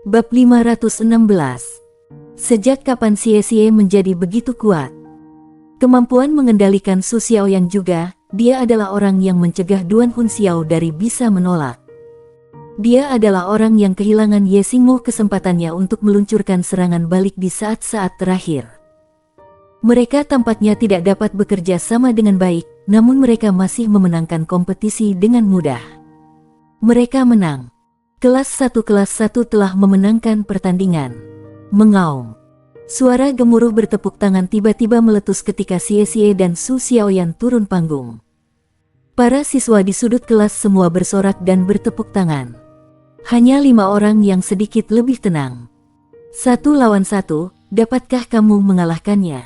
Bab 516. Sejak kapan Xie menjadi begitu kuat? Kemampuan mengendalikan Su Xiaoyan juga, dia adalah orang yang mencegah Duan Hunxiao dari bisa menolak. Dia adalah orang yang kehilangan Ye Xingmo kesempatannya untuk meluncurkan serangan balik di saat-saat terakhir. Mereka tampaknya tidak dapat bekerja sama dengan baik, namun mereka masih memenangkan kompetisi dengan mudah. Mereka menang. Kelas 1 telah memenangkan pertandingan. Mengaum. Suara gemuruh bertepuk tangan tiba-tiba meletus ketika Xie dan Su Xiaoyan turun panggung. Para siswa di sudut kelas semua bersorak dan bertepuk tangan. Hanya 5 orang yang sedikit lebih tenang. 1 lawan 1, dapatkah kamu mengalahkannya?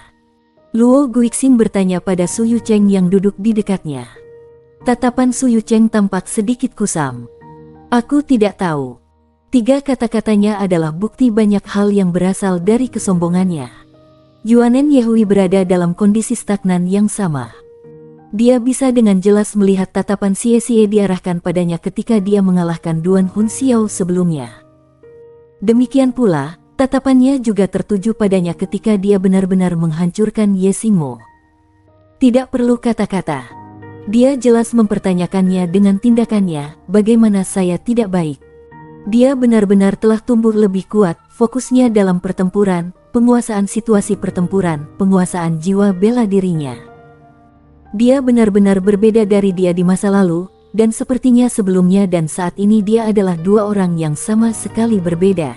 Luo Guixin bertanya pada Su Yucheng yang duduk di dekatnya. Tatapan Su Yucheng tampak sedikit kusam. Aku tidak tahu. 3 kata-katanya adalah bukti banyak hal yang berasal dari kesombongannya. Yuanen Yehui berada dalam kondisi stagnan yang sama. Dia bisa dengan jelas melihat tatapan Xie diarahkan padanya ketika dia mengalahkan Duan Hunxiao sebelumnya. Demikian pula, tatapannya juga tertuju padanya ketika dia benar-benar menghancurkan Ye Xingmo. Tidak perlu kata-kata. Dia jelas mempertanyakannya dengan tindakannya, bagaimana saya tidak baik. Dia benar-benar telah tumbuh lebih kuat, fokusnya dalam pertempuran, penguasaan situasi pertempuran, penguasaan jiwa bela dirinya. Dia benar-benar berbeda dari dia di masa lalu, dan sepertinya sebelumnya dan saat ini dia adalah 2 orang yang sama sekali berbeda.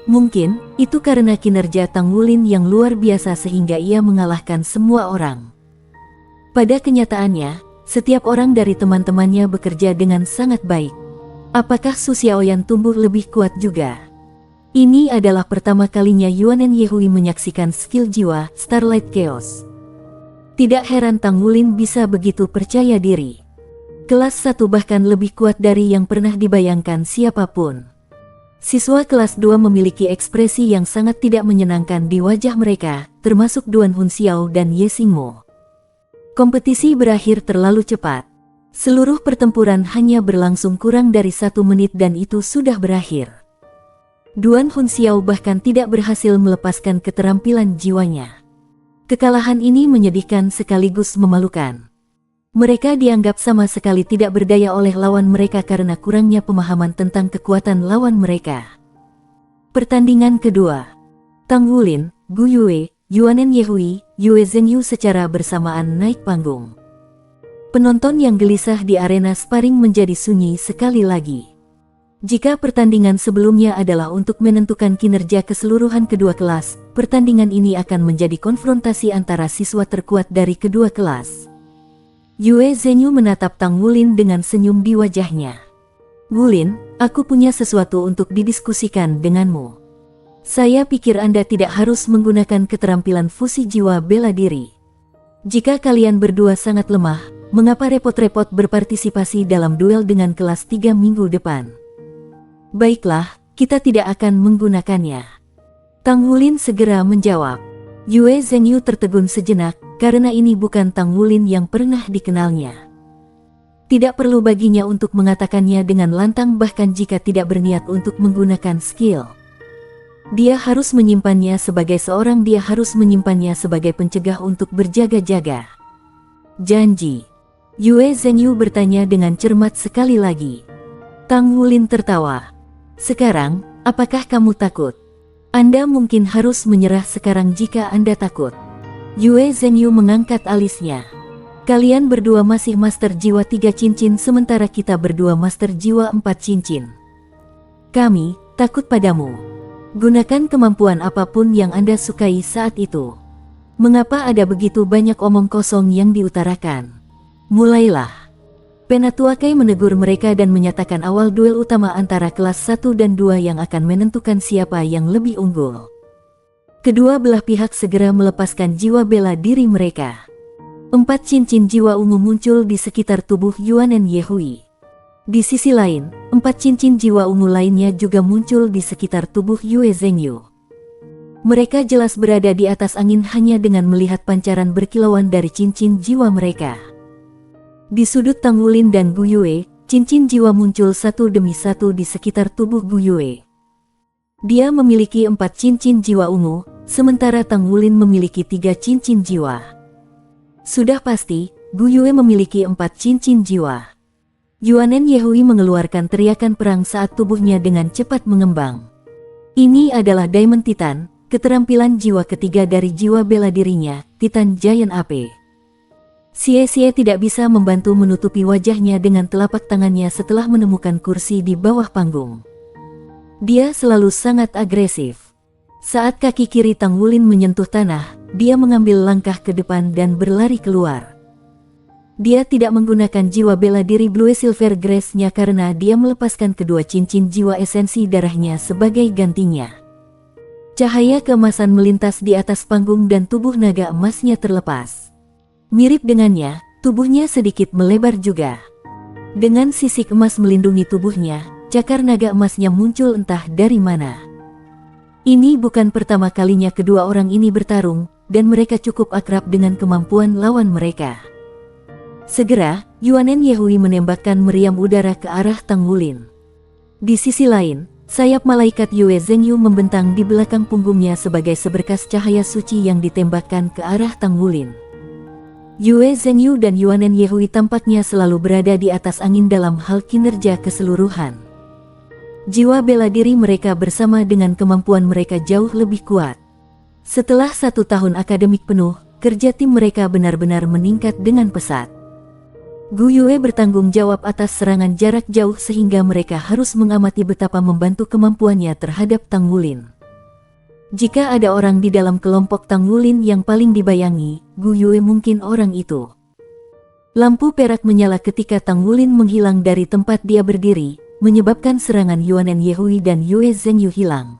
Mungkin, itu karena kinerja Tang Wulin yang luar biasa sehingga ia mengalahkan semua orang. Pada kenyataannya, setiap orang dari teman-temannya bekerja dengan sangat baik. Apakah Su Xiaoyan tumbuh lebih kuat juga? Ini adalah pertama kalinya Yuanen Yehui menyaksikan skill jiwa Starlight Chaos. Tidak heran Tang Wulin bisa begitu percaya diri. Kelas 1 bahkan lebih kuat dari yang pernah dibayangkan siapapun. Siswa kelas 2 memiliki ekspresi yang sangat tidak menyenangkan di wajah mereka, termasuk Duan Hunxiao dan Ye Xingmo. Kompetisi berakhir terlalu cepat. Seluruh pertempuran hanya berlangsung kurang dari 1 menit dan itu sudah berakhir. Duan Hunxiao bahkan tidak berhasil melepaskan keterampilan jiwanya. Kekalahan ini menyedihkan sekaligus memalukan. Mereka dianggap sama sekali tidak berdaya oleh lawan mereka karena kurangnya pemahaman tentang kekuatan lawan mereka. Pertandingan kedua. Tang Wulin, Gu Yue, Yuanen Yehui, Yue Zhenyu secara bersamaan naik panggung. Penonton yang gelisah di arena sparring menjadi sunyi sekali lagi. Jika pertandingan sebelumnya adalah untuk menentukan kinerja keseluruhan kedua kelas, pertandingan ini akan menjadi konfrontasi antara siswa terkuat dari kedua kelas. Yue Zhenyu menatap Tang Wulin dengan senyum di wajahnya. Wulin, aku punya sesuatu untuk didiskusikan denganmu. Saya pikir Anda tidak harus menggunakan keterampilan fusi jiwa bela diri. Jika kalian berdua sangat lemah, mengapa repot-repot berpartisipasi dalam duel dengan kelas 3 minggu depan? Baiklah, kita tidak akan menggunakannya. Tang Wulin segera menjawab. Yue Zhenyu tertegun sejenak, karena ini bukan Tang Wulin yang pernah dikenalnya. Tidak perlu baginya untuk mengatakannya dengan lantang bahkan jika tidak berniat untuk menggunakan skill. Dia harus menyimpannya sebagai seorang, dia harus menyimpannya sebagai pencegah untuk berjaga-jaga. Janji. Yue Zhenyu bertanya dengan cermat sekali lagi. Tang Wulin tertawa. Sekarang, apakah kamu takut? Anda mungkin harus menyerah sekarang jika Anda takut. Yue Zhenyu mengangkat alisnya. Kalian berdua masih master jiwa 3 cincin sementara kita berdua master jiwa 4 cincin. Kami takut padamu. Gunakan kemampuan apapun yang Anda sukai saat itu. Mengapa ada begitu banyak omong kosong yang diutarakan? Mulailah. Penatua Kai menegur mereka dan menyatakan awal duel utama antara kelas 1 dan 2 yang akan menentukan siapa yang lebih unggul. Kedua belah pihak segera melepaskan jiwa bela diri mereka. 4 cincin jiwa ungu muncul di sekitar tubuh Yuanen Yehui. Di sisi lain, 4 cincin jiwa ungu lainnya juga muncul di sekitar tubuh Yue Zhenyu. Mereka jelas berada di atas angin hanya dengan melihat pancaran berkilauan dari cincin jiwa mereka. Di sudut Tang Wulin dan Gu Yue, cincin jiwa muncul satu demi satu di sekitar tubuh Gu Yue. Dia memiliki 4 cincin jiwa ungu, sementara Tang Wulin memiliki 3 cincin jiwa. Sudah pasti, Gu Yue memiliki 4 cincin jiwa. Yuanen Yehui mengeluarkan teriakan perang saat tubuhnya dengan cepat mengembang. Ini adalah Diamond Titan, keterampilan jiwa ketiga dari jiwa bela dirinya, Titan Giant AP. Xie tidak bisa membantu menutupi wajahnya dengan telapak tangannya setelah menemukan kursi di bawah panggung. Dia selalu sangat agresif. Saat kaki kiri Tang Wulin menyentuh tanah, dia mengambil langkah ke depan dan berlari keluar. Dia tidak menggunakan jiwa bela diri Blue Silver Grace-nya karena dia melepaskan kedua cincin jiwa esensi darahnya sebagai gantinya. Cahaya keemasan melintas di atas panggung dan tubuh naga emasnya terlepas. Mirip dengannya, tubuhnya sedikit melebar juga. Dengan sisik emas melindungi tubuhnya, cakar naga emasnya muncul entah dari mana. Ini bukan pertama kalinya kedua orang ini bertarung, dan mereka cukup akrab dengan kemampuan lawan mereka. Segera, Yuanen Yehui menembakkan meriam udara ke arah Tang Wulin. Di sisi lain, sayap malaikat Yue Zhengyu membentang di belakang punggungnya sebagai seberkas cahaya suci yang ditembakkan ke arah Tang Wulin. Yue Zhengyu dan Yuanen Yehui tampaknya selalu berada di atas angin dalam hal kinerja keseluruhan. Jiwa bela diri mereka bersama dengan kemampuan mereka jauh lebih kuat. Setelah 1 tahun akademik penuh, kerja tim mereka benar-benar meningkat dengan pesat. Gu Yue bertanggung jawab atas serangan jarak jauh sehingga mereka harus mengamati betapa membantu kemampuannya terhadap Tang Wulin. Jika ada orang di dalam kelompok Tang Wulin yang paling dibayangi, Gu Yue mungkin orang itu. Lampu perak menyala ketika Tang Wulin menghilang dari tempat dia berdiri, menyebabkan serangan Yuanen Yehui dan Yue Zhengyu hilang.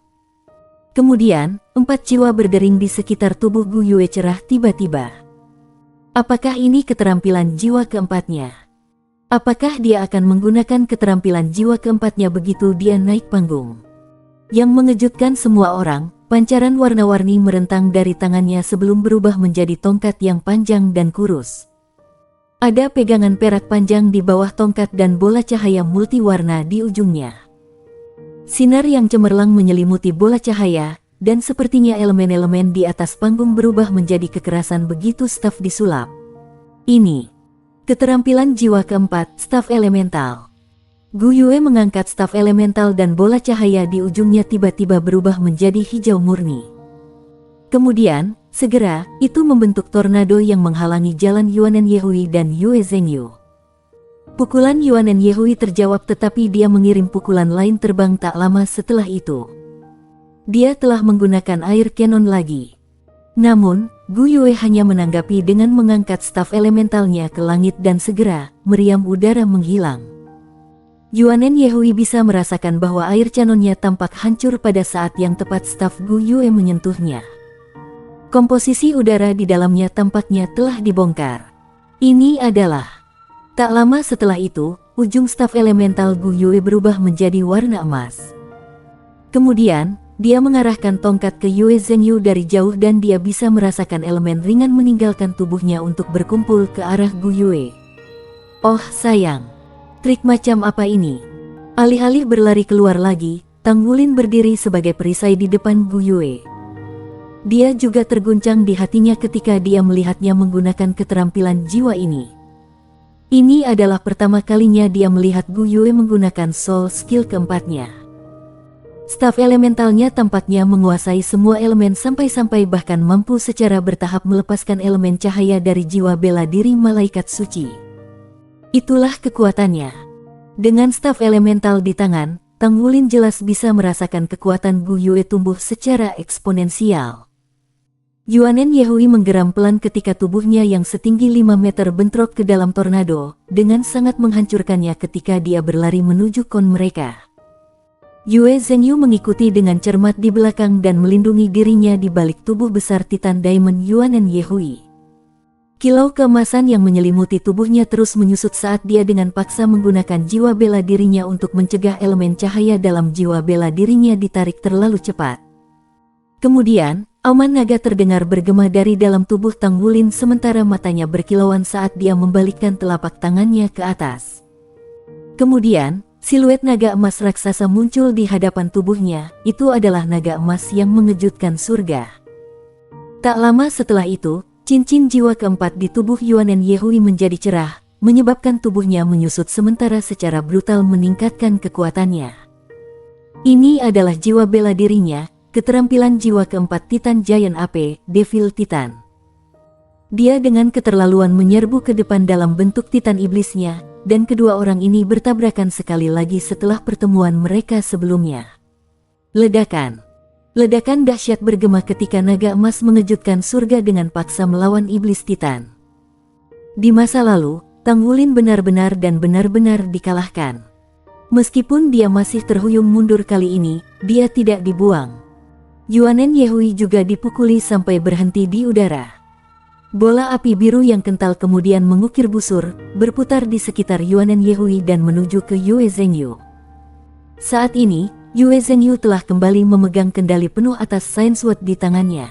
Kemudian, 4 jiwa berdering di sekitar tubuh Gu Yue cerah tiba-tiba. Apakah ini keterampilan jiwa keempatnya? Apakah dia akan menggunakan keterampilan jiwa keempatnya begitu dia naik panggung? Yang mengejutkan semua orang, pancaran warna-warni merentang dari tangannya sebelum berubah menjadi tongkat yang panjang dan kurus. Ada pegangan perak panjang di bawah tongkat dan bola cahaya multiwarna di ujungnya. Sinar yang cemerlang menyelimuti bola cahaya, dan sepertinya elemen-elemen di atas panggung berubah menjadi kekerasan begitu staf disulap. Ini keterampilan jiwa keempat, staf elemental. Gu Yue mengangkat staf elemental dan bola cahaya di ujungnya tiba-tiba berubah menjadi hijau murni. Kemudian, segera, itu membentuk tornado yang menghalangi jalan Yuanen Yehui dan Yue Zhengyu. Pukulan Yuanen Yehui terjawab tetapi dia mengirim pukulan lain terbang tak lama setelah itu. Dia telah menggunakan air cannon lagi. Namun, Gu Yue hanya menanggapi dengan mengangkat staf elementalnya ke langit dan segera, meriam udara menghilang. Yuanen Yehui bisa merasakan bahwa air cannonnya tampak hancur pada saat yang tepat staf Gu Yue menyentuhnya. Komposisi udara di dalamnya tampaknya telah dibongkar. Ini adalah... Tak lama setelah itu, ujung staf elemental Gu Yue berubah menjadi warna emas. Kemudian, dia mengarahkan tongkat ke Yue Zhengyu dari jauh dan dia bisa merasakan elemen ringan meninggalkan tubuhnya untuk berkumpul ke arah Gu Yue. Oh sayang, trik macam apa ini? Alih-alih berlari keluar lagi, Tang Wulin berdiri sebagai perisai di depan Gu Yue. Dia juga terguncang di hatinya ketika dia melihatnya menggunakan keterampilan jiwa ini. Ini adalah pertama kalinya dia melihat Gu Yue menggunakan soul skill keempatnya. Staf elementalnya tampaknya menguasai semua elemen sampai-sampai bahkan mampu secara bertahap melepaskan elemen cahaya dari jiwa bela diri malaikat suci. Itulah kekuatannya. Dengan staf elemental di tangan, Tang Wulin jelas bisa merasakan kekuatan Gu Yue tumbuh secara eksponensial. Yuanen Yehui menggeram pelan ketika tubuhnya yang setinggi 5 meter bentrok ke dalam tornado, dengan sangat menghancurkannya ketika dia berlari menuju kon mereka. Yue Zhengyu mengikuti dengan cermat di belakang dan melindungi dirinya di balik tubuh besar Titan Diamond Yuanen Yehui. Kilau keemasan yang menyelimuti tubuhnya terus menyusut saat dia dengan paksa menggunakan jiwa bela dirinya untuk mencegah elemen cahaya dalam jiwa bela dirinya ditarik terlalu cepat. Kemudian, auman naga terdengar bergema dari dalam tubuh Tang Wulin sementara matanya berkilauan saat dia membalikkan telapak tangannya ke atas. Kemudian, Siluet naga emas raksasa muncul di hadapan tubuhnya. Itu adalah naga emas yang mengejutkan surga. Tak lama setelah itu, cincin jiwa keempat di tubuh Yuanen Yehui menjadi cerah, menyebabkan tubuhnya menyusut sementara secara brutal meningkatkan kekuatannya. Ini adalah jiwa bela dirinya, keterampilan jiwa keempat Titan Giant AP, Devil Titan. Dia dengan keterlaluan menyerbu ke depan dalam bentuk Titan iblisnya, dan kedua orang ini bertabrakan sekali lagi setelah pertemuan mereka sebelumnya. Ledakan. Ledakan dahsyat bergema ketika naga emas mengejutkan surga dengan paksa melawan iblis Titan. Di masa lalu, Tang Wulin benar-benar dikalahkan. Meskipun dia masih terhuyung mundur kali ini, dia tidak dibuang. Yuanen Yehui juga dipukuli sampai berhenti di udara. Bola api biru yang kental kemudian mengukir busur, berputar di sekitar Yuanen Yehui dan menuju ke Yue Zhengyu. Saat ini, Yue Zhengyu telah kembali memegang kendali penuh atas Science Sword di tangannya.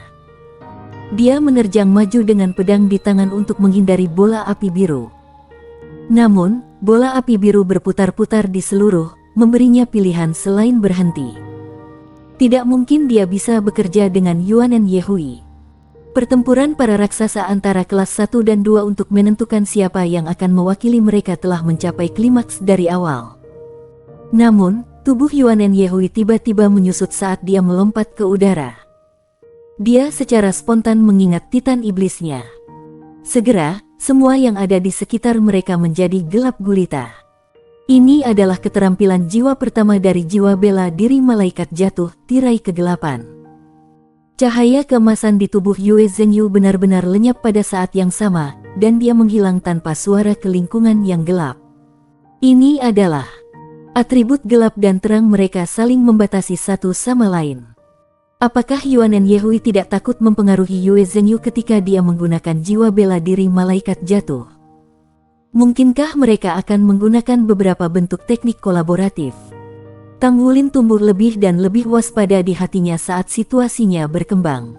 Dia menerjang maju dengan pedang di tangan untuk menghindari bola api biru. Namun, bola api biru berputar-putar di seluruh, memberinya pilihan selain berhenti. Tidak mungkin dia bisa bekerja dengan Yuanen Yehui. Pertempuran para raksasa antara kelas 1 dan 2 untuk menentukan siapa yang akan mewakili mereka telah mencapai klimaks dari awal. Namun, tubuh Yuanen Yehui tiba-tiba menyusut saat dia melompat ke udara. Dia secara spontan mengingat Titan iblisnya. Segera, semua yang ada di sekitar mereka menjadi gelap gulita. Ini adalah keterampilan jiwa pertama dari jiwa bela diri malaikat jatuh, tirai kegelapan. Cahaya keemasan di tubuh Yue Zhengyu benar-benar lenyap pada saat yang sama, dan dia menghilang tanpa suara ke lingkungan yang gelap. Ini adalah atribut gelap dan terang, mereka saling membatasi satu sama lain. Apakah Yuanen Yehui tidak takut mempengaruhi Yue Zhengyu ketika dia menggunakan jiwa bela diri malaikat jatuh? Mungkinkah mereka akan menggunakan beberapa bentuk teknik kolaboratif? Tang Wulin tumbuh lebih dan lebih waspada di hatinya saat situasinya berkembang.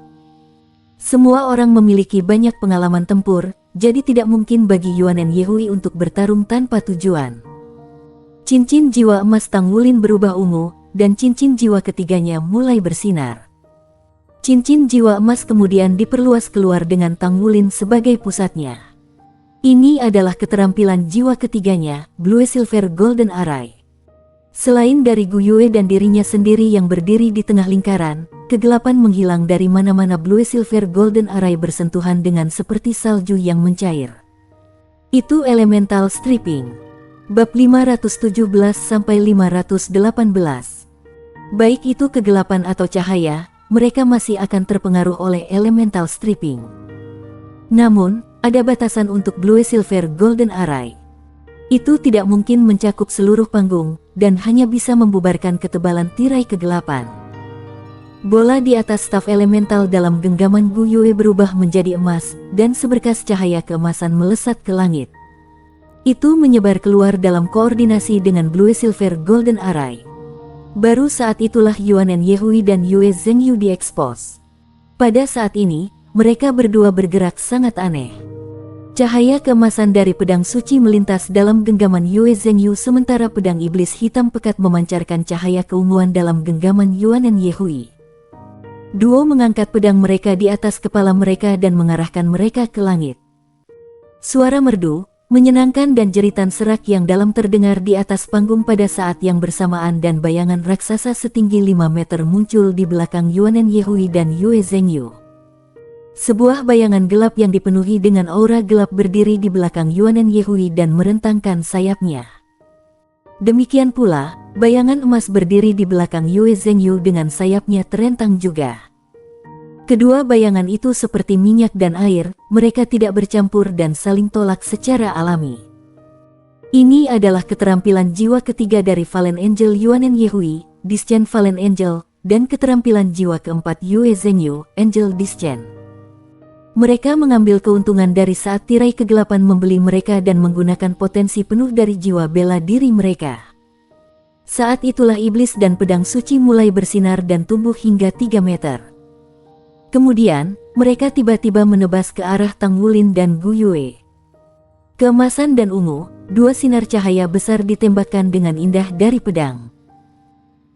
Semua orang memiliki banyak pengalaman tempur, jadi tidak mungkin bagi Yuanen Yehui untuk bertarung tanpa tujuan. Cincin jiwa emas Tang Wulin berubah ungu, dan cincin jiwa ketiganya mulai bersinar. Cincin jiwa emas kemudian diperluas keluar dengan Tang Wulin sebagai pusatnya. Ini adalah keterampilan jiwa ketiganya, Blue Silver Golden Array. Selain dari Gu Yue dan dirinya sendiri yang berdiri di tengah lingkaran, kegelapan menghilang dari mana-mana. Blue Silver Golden Array bersentuhan dengan seperti salju yang mencair. Itu Elemental Stripping. Bab 517-518. Baik itu kegelapan atau cahaya, mereka masih akan terpengaruh oleh Elemental Stripping. Namun, ada batasan untuk Blue Silver Golden Array. Itu tidak mungkin mencakup seluruh panggung, dan hanya bisa membubarkan ketebalan tirai kegelapan. Bola di atas staf elemental dalam genggaman Gu Yue berubah menjadi emas, dan seberkas cahaya keemasan melesat ke langit. Itu menyebar keluar dalam koordinasi dengan Blue Silver Golden Array. Baru saat itulah Yuanen Yehui dan Yue Zhengyu diekspos. Pada saat ini, mereka berdua bergerak sangat aneh. Cahaya keemasan dari pedang suci melintas dalam genggaman Yue Zhengyu sementara pedang iblis hitam pekat memancarkan cahaya keunguan dalam genggaman Yuanen Yehui. Duo mengangkat pedang mereka di atas kepala mereka dan mengarahkan mereka ke langit. Suara merdu, menyenangkan dan jeritan serak yang dalam terdengar di atas panggung pada saat yang bersamaan dan bayangan raksasa setinggi 5 meter muncul di belakang Yuanen Yehui dan Yue Zhengyu. Sebuah bayangan gelap yang dipenuhi dengan aura gelap berdiri di belakang Yuanen Yehui dan merentangkan sayapnya. Demikian pula, bayangan emas berdiri di belakang Yue Zhengyu dengan sayapnya terentang juga. Kedua bayangan itu seperti minyak dan air, mereka tidak bercampur dan saling tolak secara alami. Ini adalah keterampilan jiwa ketiga dari Fallen Angel Yuanen Yehui, Discent Fallen Angel, dan keterampilan jiwa keempat Yue Zhengyu, Angel Discent. Mereka mengambil keuntungan dari saat tirai kegelapan membeli mereka dan menggunakan potensi penuh dari jiwa bela diri mereka. Saat itulah iblis dan pedang suci mulai bersinar dan tumbuh hingga 3 meter. Kemudian, mereka tiba-tiba menebas ke arah Tang Wulin dan Gu Yue. Keemasan dan ungu, dua sinar cahaya besar ditembakkan dengan indah dari pedang.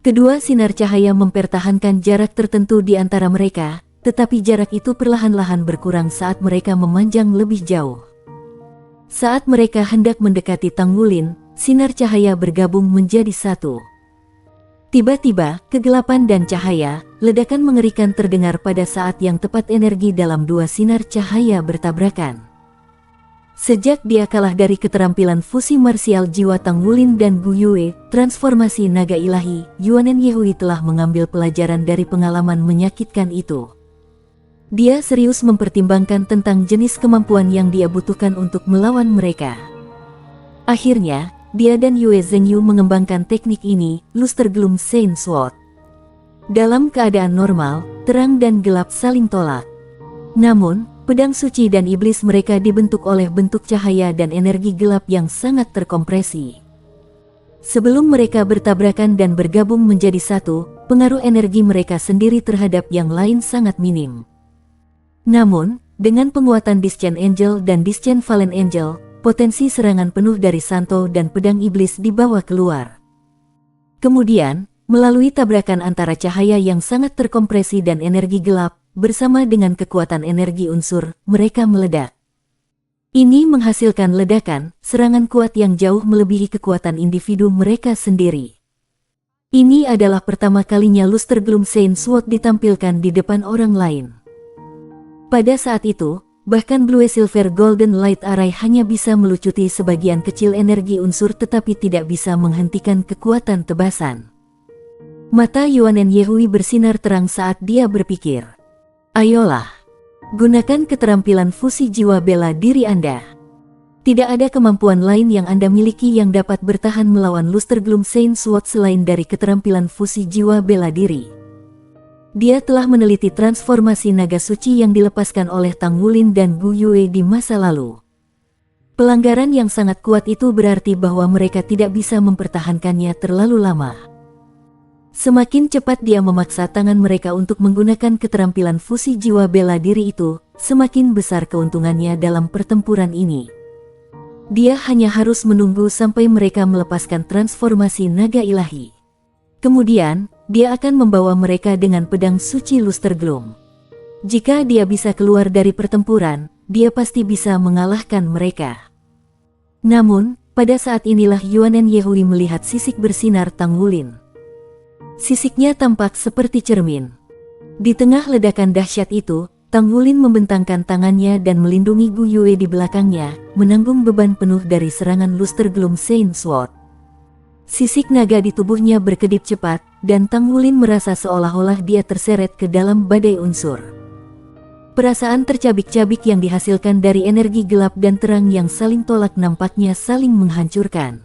Kedua sinar cahaya mempertahankan jarak tertentu di antara mereka, tetapi jarak itu perlahan-lahan berkurang saat mereka memanjang lebih jauh. Saat mereka hendak mendekati Tang Wulin, sinar cahaya bergabung menjadi satu. Tiba-tiba, kegelapan dan cahaya, ledakan mengerikan terdengar pada saat yang tepat energi dalam dua sinar cahaya bertabrakan. Sejak dia kalah dari keterampilan fusi marsial jiwa Tang Wulin dan Gu Yue, transformasi naga ilahi, Yuanen Yehui telah mengambil pelajaran dari pengalaman menyakitkan itu. Dia serius mempertimbangkan tentang jenis kemampuan yang dia butuhkan untuk melawan mereka. Akhirnya, dia dan Yue Zhengyu mengembangkan teknik ini, Luster Gloom Saint Sword. Dalam keadaan normal, terang dan gelap saling tolak. Namun, pedang suci dan iblis mereka dibentuk oleh bentuk cahaya dan energi gelap yang sangat terkompresi. Sebelum mereka bertabrakan dan bergabung menjadi satu, pengaruh energi mereka sendiri terhadap yang lain sangat minim. Namun, dengan penguatan Discent Angel dan Discent Fallen Angel, potensi serangan penuh dari Santo dan pedang iblis dibawa keluar. Kemudian, melalui tabrakan antara cahaya yang sangat terkompresi dan energi gelap, bersama dengan kekuatan energi unsur, mereka meledak. Ini menghasilkan ledakan, serangan kuat yang jauh melebihi kekuatan individu mereka sendiri. Ini adalah pertama kalinya Luster Gloom Saint Sword ditampilkan di depan orang lain. Pada saat itu, bahkan Blue Silver Golden Light Array hanya bisa melucuti sebagian kecil energi unsur tetapi tidak bisa menghentikan kekuatan tebasan. Mata Yuanen Yehui bersinar terang saat dia berpikir. Ayolah, gunakan keterampilan fusi jiwa bela diri Anda. Tidak ada kemampuan lain yang Anda miliki yang dapat bertahan melawan Luster Gloom Saint Sword selain dari keterampilan fusi jiwa bela diri. Dia telah meneliti transformasi naga suci yang dilepaskan oleh Tang Wulin dan Gu Yue di masa lalu. Pelanggaran yang sangat kuat itu berarti bahwa mereka tidak bisa mempertahankannya terlalu lama. Semakin cepat dia memaksa tangan mereka untuk menggunakan keterampilan fusi jiwa bela diri itu, semakin besar keuntungannya dalam pertempuran ini. Dia hanya harus menunggu sampai mereka melepaskan transformasi naga ilahi. Kemudian, dia akan membawa mereka dengan pedang suci Luster Gloom. Jika dia bisa keluar dari pertempuran, dia pasti bisa mengalahkan mereka. Namun, pada saat inilah Yuanen Yehui melihat sisik bersinar Tang Wulin. Sisiknya tampak seperti cermin. Di tengah ledakan dahsyat itu, Tang Wulin membentangkan tangannya dan melindungi Gu Yue di belakangnya, menanggung beban penuh dari serangan Luster Gloom Saint Sword. Sisik naga di tubuhnya berkedip cepat, dan Tang Wulin merasa seolah-olah dia terseret ke dalam badai unsur. Perasaan tercabik-cabik yang dihasilkan dari energi gelap dan terang yang saling tolak nampaknya saling menghancurkan.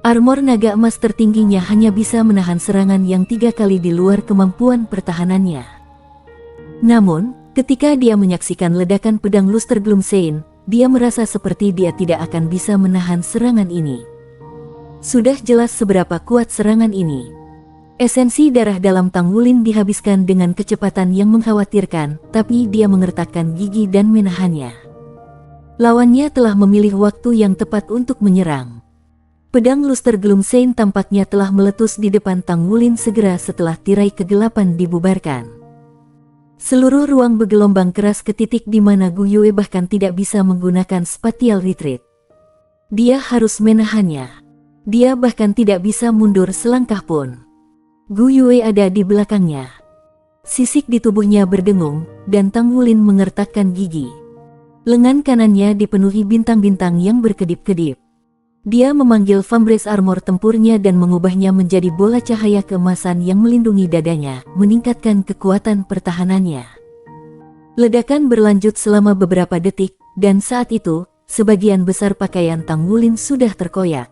Armor naga emas tertingginya hanya bisa menahan serangan yang 3 kali di luar kemampuan pertahanannya. Namun, ketika dia menyaksikan ledakan pedang Luster Gloom Saint, dia merasa seperti dia tidak akan bisa menahan serangan ini. Sudah jelas seberapa kuat serangan ini. Esensi darah dalam Tang Wulin dihabiskan dengan kecepatan yang mengkhawatirkan, tapi dia mengertakkan gigi dan menahannya. Lawannya telah memilih waktu yang tepat untuk menyerang. Pedang Luster Gloom Saint tampaknya telah meletus di depan Tang Wulin segera setelah tirai kegelapan dibubarkan. Seluruh ruang bergelombang keras ke titik di mana Gu Yue bahkan tidak bisa menggunakan spatial retreat. Dia harus menahannya. Dia bahkan tidak bisa mundur selangkah pun. Gu Yue ada di belakangnya. Sisik di tubuhnya berdengung, dan Tang Wulin mengertakkan gigi. Lengan kanannya dipenuhi bintang-bintang yang berkedip-kedip. Dia memanggil Vambrace armor tempurnya dan mengubahnya menjadi bola cahaya keemasan yang melindungi dadanya, meningkatkan kekuatan pertahanannya. Ledakan berlanjut selama beberapa detik, dan saat itu, sebagian besar pakaian Tang Wulin sudah terkoyak.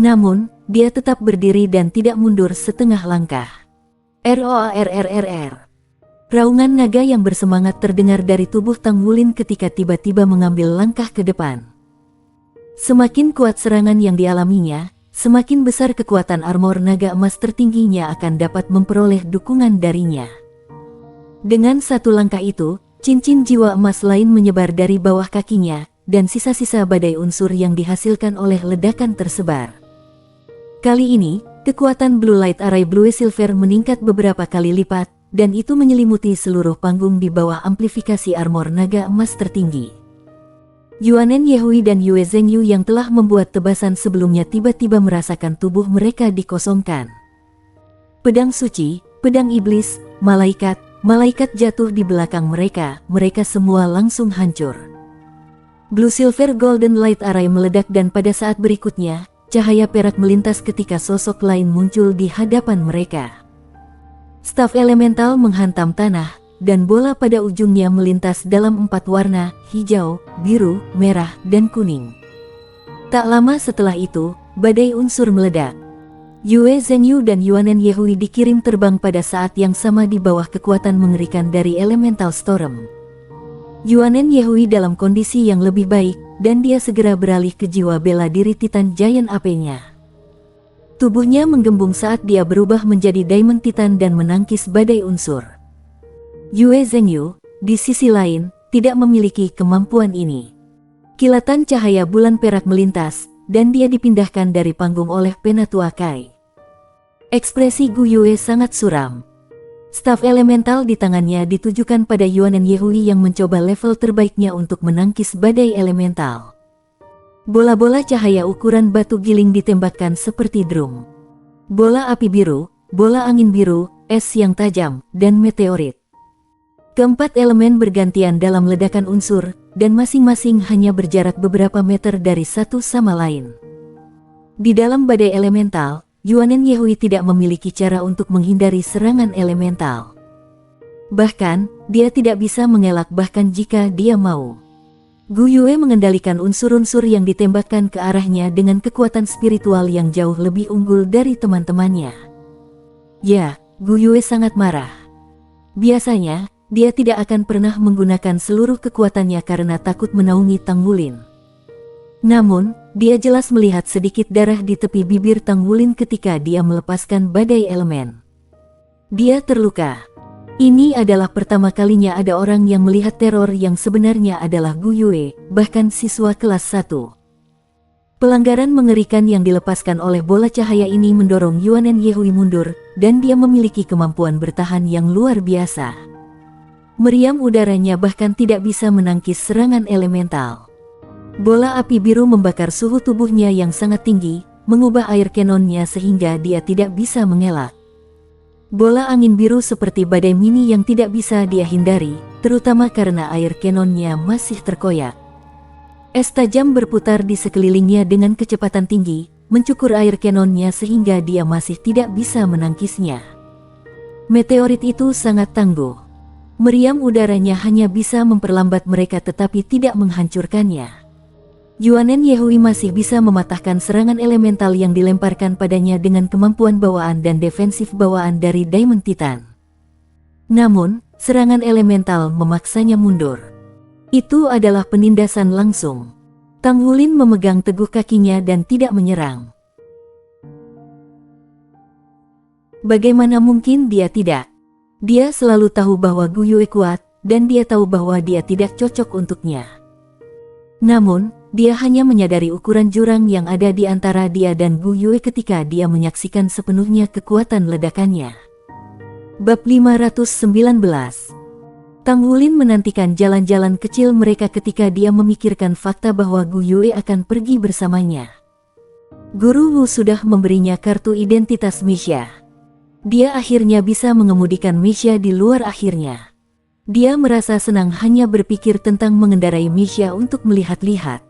Namun, dia tetap berdiri dan tidak mundur setengah langkah. ROARRRR. Raungan naga yang bersemangat terdengar dari tubuh Tang Wulin ketika tiba-tiba mengambil langkah ke depan. Semakin kuat serangan yang dialaminya, semakin besar kekuatan armor naga emas tertingginya akan dapat memperoleh dukungan darinya. Dengan satu langkah itu, cincin jiwa emas lain menyebar dari bawah kakinya, dan sisa-sisa badai unsur yang dihasilkan oleh ledakan tersebar. Kali ini, kekuatan Blue Light Array Blue Silver meningkat beberapa kali lipat, dan itu menyelimuti seluruh panggung di bawah amplifikasi armor naga emas tertinggi. Yuanen Yehui dan Yue Zhengyu yang telah membuat tebasan sebelumnya tiba-tiba merasakan tubuh mereka dikosongkan. Pedang suci, pedang iblis, malaikat jatuh di belakang mereka, mereka semua langsung hancur. Blue Silver Golden Light Array meledak dan pada saat berikutnya, cahaya perak melintas ketika sosok lain muncul di hadapan mereka. Staf elemental menghantam tanah, dan bola pada ujungnya melintas dalam 4 warna, hijau, biru, merah, dan kuning. Tak lama setelah itu, badai unsur meledak. Yue Zhengyu dan Yuanen Yehui dikirim terbang pada saat yang sama di bawah kekuatan mengerikan dari Elemental Storm. Yuanen Yehui dalam kondisi yang lebih baik, dan dia segera beralih ke jiwa bela diri Titan Giant AP-nya. Tubuhnya menggembung saat dia berubah menjadi Diamond Titan dan menangkis badai unsur. Yue Zhengyu, di sisi lain, tidak memiliki kemampuan ini. Kilatan cahaya bulan perak melintas, dan dia dipindahkan dari panggung oleh Penatua Kai. Ekspresi Gu Yue sangat suram. Staf elemental di tangannya ditujukan pada Yuanen Yehui yang mencoba level terbaiknya untuk menangkis badai elemental. Bola-bola cahaya ukuran batu giling ditembakkan seperti drum. Bola api biru, bola angin biru, es yang tajam, dan meteorit. Keempat elemen bergantian dalam ledakan unsur, dan masing-masing hanya berjarak beberapa meter dari satu sama lain. Di dalam badai elemental, Yuanen Yehui tidak memiliki cara untuk menghindari serangan elemental. Bahkan, dia tidak bisa mengelak bahkan jika dia mau. Gu Yue mengendalikan unsur-unsur yang ditembakkan ke arahnya dengan kekuatan spiritual yang jauh lebih unggul dari teman-temannya. Ya, Gu Yue sangat marah. Biasanya, dia tidak akan pernah menggunakan seluruh kekuatannya karena takut menaungi Tang Wulin. Namun, dia jelas melihat sedikit darah di tepi bibir Tang Wulin ketika dia melepaskan badai elemen. Dia terluka. Ini adalah pertama kalinya ada orang yang melihat teror yang sebenarnya adalah Gu Yue, bahkan siswa kelas 1. Pelanggaran mengerikan yang dilepaskan oleh bola cahaya ini mendorong Yuanen Yehui mundur, dan dia memiliki kemampuan bertahan yang luar biasa. Meriam udaranya bahkan tidak bisa menangkis serangan elemental. Bola api biru membakar suhu tubuhnya yang sangat tinggi, mengubah air kanonnya sehingga dia tidak bisa mengelak. Bola angin biru seperti badai mini yang tidak bisa dia hindari, terutama karena air kanonnya masih terkoyak. Es tajam berputar di sekelilingnya dengan kecepatan tinggi, mencukur air kanonnya sehingga dia masih tidak bisa menangkisnya. Meteorit itu sangat tangguh. Meriam udaranya hanya bisa memperlambat mereka tetapi tidak menghancurkannya. Yuanen Yehui masih bisa mematahkan serangan elemental yang dilemparkan padanya dengan kemampuan bawaan dan defensif bawaan dari Diamond Titan. Namun, serangan elemental memaksanya mundur. Itu adalah penindasan langsung. Tang Wulin memegang teguh kakinya dan tidak menyerang. Bagaimana mungkin dia tidak? Dia selalu tahu bahwa Gu Yue kuat, dan dia tahu bahwa dia tidak cocok untuknya. Namun, dia hanya menyadari ukuran jurang yang ada di antara dia dan Gu Yue ketika dia menyaksikan sepenuhnya kekuatan ledakannya. Bab 519. Tang Wulin menantikan jalan-jalan kecil mereka ketika dia memikirkan fakta bahwa Gu Yue akan pergi bersamanya. Guru Wu sudah memberinya kartu identitas Misha. Dia akhirnya bisa mengemudikan Misha di luar akhirnya. Dia merasa senang hanya berpikir tentang mengendarai Misha untuk melihat-lihat.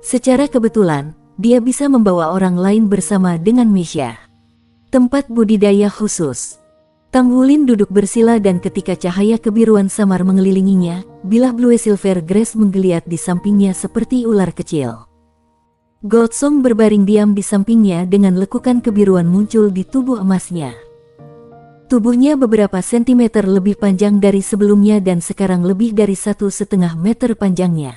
Secara kebetulan, dia bisa membawa orang lain bersama dengan Misha. Tempat budidaya khusus. Tang Wulin duduk bersila dan ketika cahaya kebiruan samar mengelilinginya, bilah Blue Silver Grace menggeliat di sampingnya seperti ular kecil. Goldsong berbaring diam di sampingnya dengan lekukan kebiruan muncul di tubuh emasnya. Tubuhnya beberapa sentimeter lebih panjang dari sebelumnya dan sekarang lebih dari 1,5 meter panjangnya.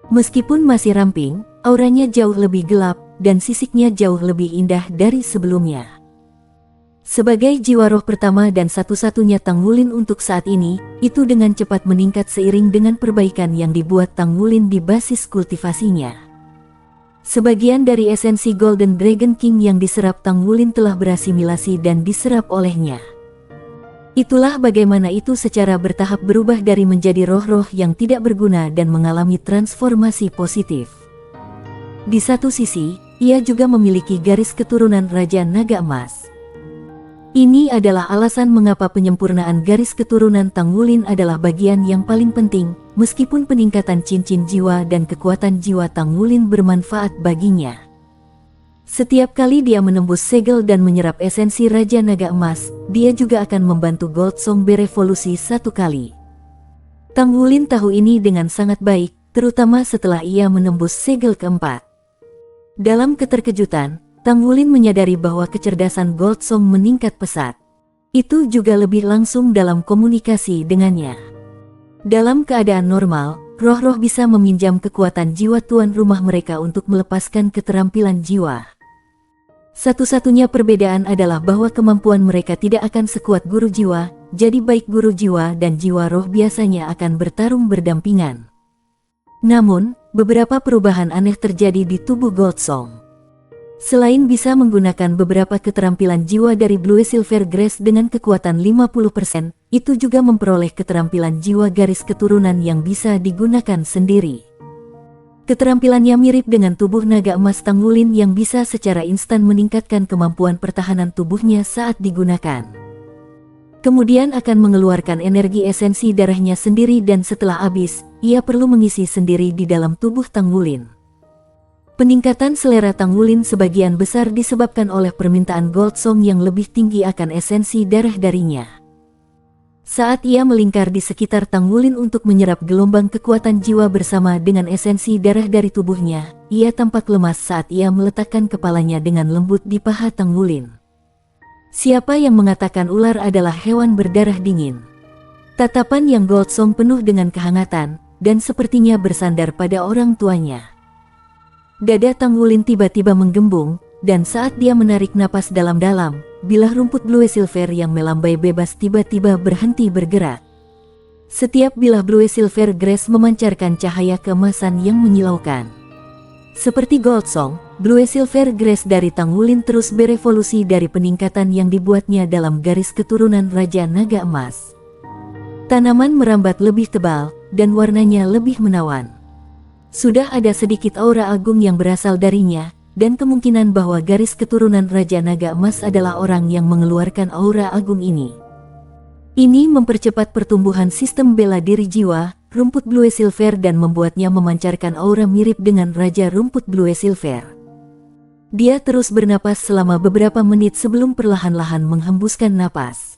Meskipun masih ramping, auranya jauh lebih gelap, dan sisiknya jauh lebih indah dari sebelumnya. Sebagai jiwa roh pertama dan satu-satunya Tang Wulin untuk saat ini, itu dengan cepat meningkat seiring dengan perbaikan yang dibuat Tang Wulin di basis kultivasinya. Sebagian dari esensi Golden Dragon King yang diserap Tang Wulin telah berasimilasi dan diserap olehnya. Itulah bagaimana itu secara bertahap berubah dari menjadi roh-roh yang tidak berguna dan mengalami transformasi positif. Di satu sisi, ia juga memiliki garis keturunan Raja Naga Emas. Ini adalah alasan mengapa penyempurnaan garis keturunan Tang Wulin adalah bagian yang paling penting, meskipun peningkatan cincin jiwa dan kekuatan jiwa Tang Wulin bermanfaat baginya. Setiap kali dia menembus segel dan menyerap esensi Raja Naga Emas, dia juga akan membantu Gold Song berevolusi satu kali. Tang Wulin tahu ini dengan sangat baik, terutama setelah ia menembus segel keempat. Dalam keterkejutan, Tang Wulin menyadari bahwa kecerdasan Gold Song meningkat pesat. Itu juga lebih langsung dalam komunikasi dengannya. Dalam keadaan normal, roh-roh bisa meminjam kekuatan jiwa tuan rumah mereka untuk melepaskan keterampilan jiwa. Satu-satunya perbedaan adalah bahwa kemampuan mereka tidak akan sekuat guru jiwa, jadi baik guru jiwa dan jiwa roh biasanya akan bertarung berdampingan. Namun, beberapa perubahan aneh terjadi di tubuh Gold Song. Selain bisa menggunakan beberapa keterampilan jiwa dari Blue Silver Grace dengan kekuatan 50%, itu juga memperoleh keterampilan jiwa garis keturunan yang bisa digunakan sendiri. Keterampilannya mirip dengan tubuh naga emas Tang Wulin yang bisa secara instan meningkatkan kemampuan pertahanan tubuhnya saat digunakan. Kemudian akan mengeluarkan energi esensi darahnya sendiri dan setelah habis, ia perlu mengisi sendiri di dalam tubuh Tang Wulin. Peningkatan selera Tang Wulin sebagian besar disebabkan oleh permintaan Gold Song yang lebih tinggi akan esensi darah darinya. Saat ia melingkar di sekitar Tang Wulin untuk menyerap gelombang kekuatan jiwa bersama dengan esensi darah dari tubuhnya, ia tampak lemas saat ia meletakkan kepalanya dengan lembut di paha Tang Wulin. Siapa yang mengatakan ular adalah hewan berdarah dingin? Tatapan yang Gold Song penuh dengan kehangatan, dan sepertinya bersandar pada orang tuanya. Dada Tang Wulin tiba-tiba menggembung, dan saat dia menarik napas dalam-dalam, bilah rumput Blue Silver yang melambai bebas tiba-tiba berhenti bergerak. Setiap bilah Blue Silver Grace memancarkan cahaya keemasan yang menyilaukan. Seperti Gold Song, Blue Silver Grace dari Tang Wulin terus berevolusi dari peningkatan yang dibuatnya dalam garis keturunan Raja Naga Emas. Tanaman merambat lebih tebal, dan warnanya lebih menawan. Sudah ada sedikit aura agung yang berasal darinya, dan kemungkinan bahwa garis keturunan Raja Naga Emas adalah orang yang mengeluarkan aura agung ini. Ini mempercepat pertumbuhan sistem bela diri jiwa, rumput Blue Silver dan membuatnya memancarkan aura mirip dengan Raja Rumput Blue Silver. Dia terus bernapas selama beberapa menit sebelum perlahan-lahan menghembuskan napas.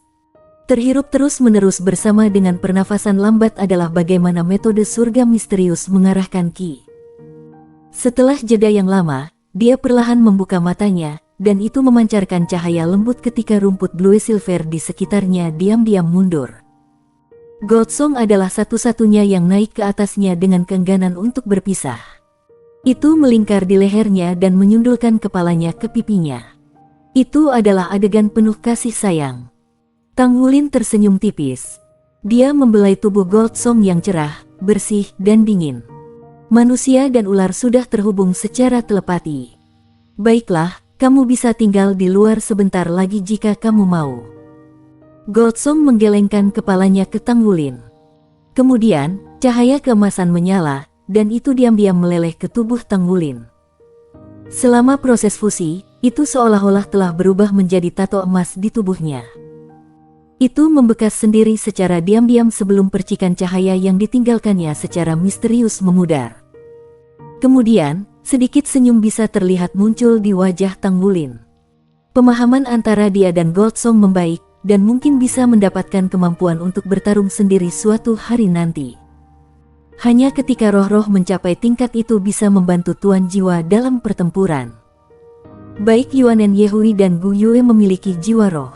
Terhirup terus-menerus bersama dengan pernafasan lambat adalah bagaimana metode surga misterius mengarahkan ki. Setelah jeda yang lama, dia perlahan membuka matanya, dan itu memancarkan cahaya lembut ketika rumput Blue Silver di sekitarnya diam-diam mundur. Gold Song adalah satu-satunya yang naik ke atasnya dengan keengganan untuk berpisah. Itu melingkar di lehernya dan menyundulkan kepalanya ke pipinya. Itu adalah adegan penuh kasih sayang. Tang Wulin tersenyum tipis. Dia membelai tubuh Gold Song yang cerah, bersih, dan dingin. Manusia dan ular sudah terhubung secara telepati. Baiklah, kamu bisa tinggal di luar sebentar lagi jika kamu mau. Gold Song menggelengkan kepalanya ke Tang Wulin. Kemudian, cahaya keemasan menyala, dan itu diam-diam meleleh ke tubuh Tang Wulin. Selama proses fusi, itu seolah-olah telah berubah menjadi tato emas di tubuhnya. Itu membekas sendiri secara diam-diam sebelum percikan cahaya yang ditinggalkannya secara misterius memudar. Kemudian, sedikit senyum bisa terlihat muncul di wajah Tang Wulin. Pemahaman antara dia dan Gold Song membaik, dan mungkin bisa mendapatkan kemampuan untuk bertarung sendiri suatu hari nanti. Hanya ketika roh-roh mencapai tingkat itu bisa membantu Tuan Jiwa dalam pertempuran. Baik Yuanen Yehui dan Gu Yue memiliki jiwa roh.